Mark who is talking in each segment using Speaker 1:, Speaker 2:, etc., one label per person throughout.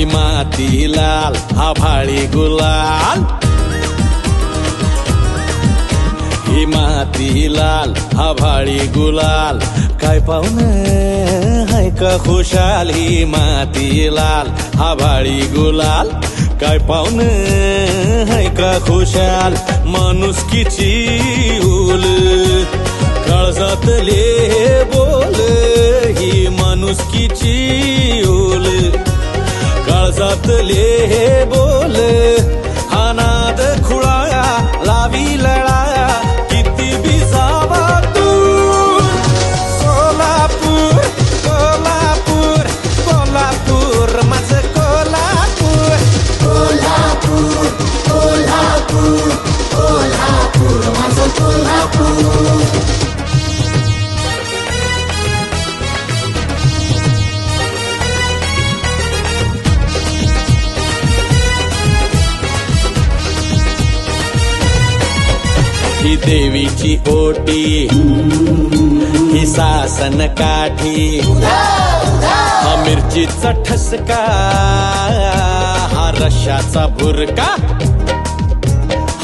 Speaker 1: ही माती लाल आभाळी गुलाल, ही माती लाल आभाळी गुलाल, काय पाहुणं हाय का खुशाल, ही माती लाल आभाळी गुलाल, काय पाहुणं हाय का खुशाल, माणुसकीची उल काळजातले बोल, ही माणुसकीची उल काळजातले बोल, हा नाद खुळाया लावी लळाया किती बी जावा तू, सोलापूर कोल्हापूर कोल्हापूर माझं कोल्हापूर,
Speaker 2: कोल्हापूर कोल्हापूर कोल्हापूर माझं कोल्हापूर.
Speaker 1: ही देवीची ओटी, ही सासन काठी, हा मिरचीचा ठसका, हा रश्याचा भुरका,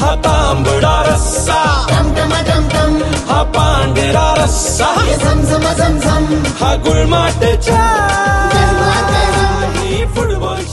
Speaker 1: हा तांबडा रस्सा,
Speaker 2: टम टम टम टम,
Speaker 1: हा पांढरा रस्सा,
Speaker 2: झम झम झम झम,
Speaker 1: हा गुळमाट चहा,
Speaker 2: गरमागरम.
Speaker 1: ही फुटबॉल